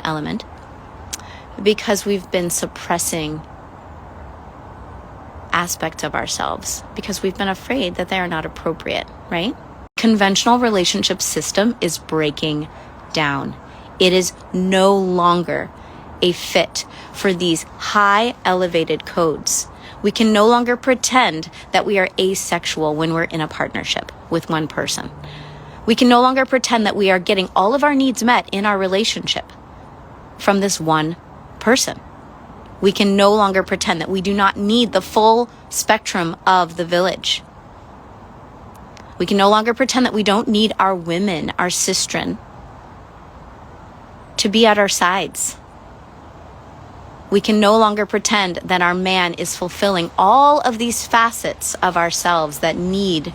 element, because we've been suppressing aspects of ourselves because we've been afraid that they are not appropriate, right? Conventional relationship system is breaking down. It is no longer a fit for these high elevated codes. We can no longer pretend that we are asexual when we're in a partnership with one person. We can no longer pretend that we are getting all of our needs met in our relationship from this one person. We can no longer pretend that we do not need the full spectrum of the village. We can no longer pretend that we don't need our women, our sistren, to be at our sides. We can no longer pretend that our man is fulfilling all of these facets of ourselves that need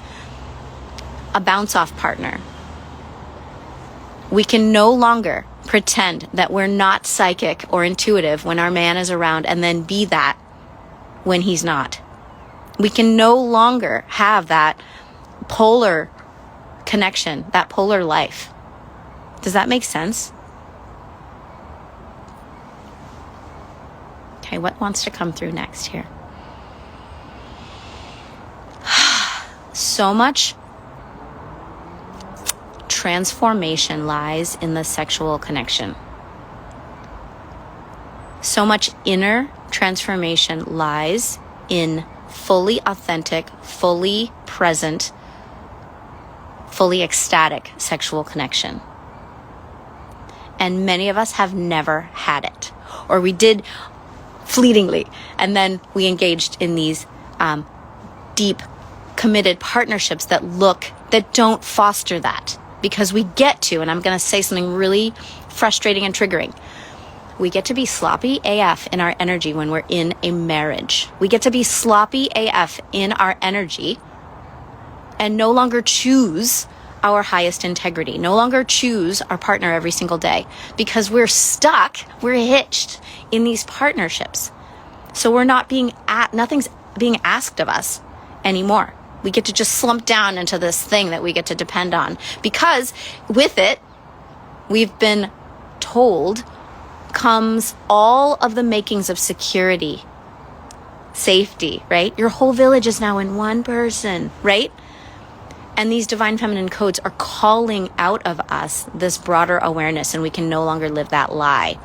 a bounce-off partner. We can no longer pretend that we're not psychic or intuitive when our man is around and then be that when he's not. We can no longer have that polar connection, that polar life. Does that make sense? Okay, what wants to come through next here? So much transformation lies in the sexual connection. So much inner transformation lies in fully authentic, fully present, fully ecstatic sexual connection. And many of us have never had it, or we did fleetingly, and then we engaged in these deep, committed partnerships that don't foster that. Because we get to, and I'm going to say something really frustrating and triggering, we get to be sloppy AF in our energy when we're in a marriage. We get to be sloppy AF in our energy and no longer choose our highest integrity, no longer choose our partner every single day because we're stuck, we're hitched in these partnerships. So nothing's being asked of us anymore. We get to just slump down into this thing that we get to depend on because with it, we've been told comes all of the makings of security, safety, right? Your whole village is now in one person, right? And these divine feminine codes are calling out of us this broader awareness, and we can no longer live that lie.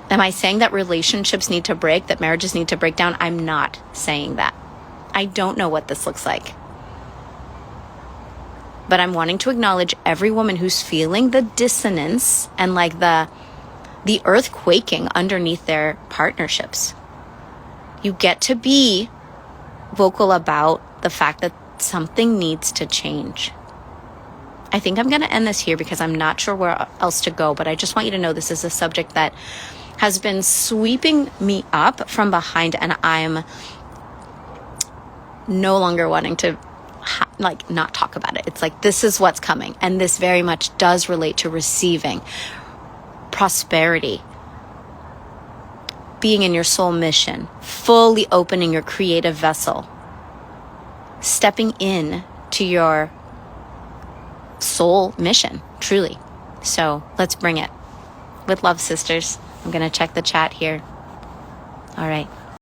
Am I saying that relationships need to break, that marriages need to break down? I'm not saying that. I don't know what this looks like. But I'm wanting to acknowledge every woman who's feeling the dissonance and like the earth quaking underneath their partnerships. You get to be vocal about the fact that something needs to change. I think I'm going to end this here because I'm not sure where else to go, but I just want you to know this is a subject that has been sweeping me up from behind, and I'm no longer wanting to not talk about it. It's like, this is what's coming. And this very much does relate to receiving prosperity, being in your soul mission, fully opening your creative vessel, stepping in to your soul mission, truly. So let's bring it. With love, sisters. I'm going to check the chat here. All right.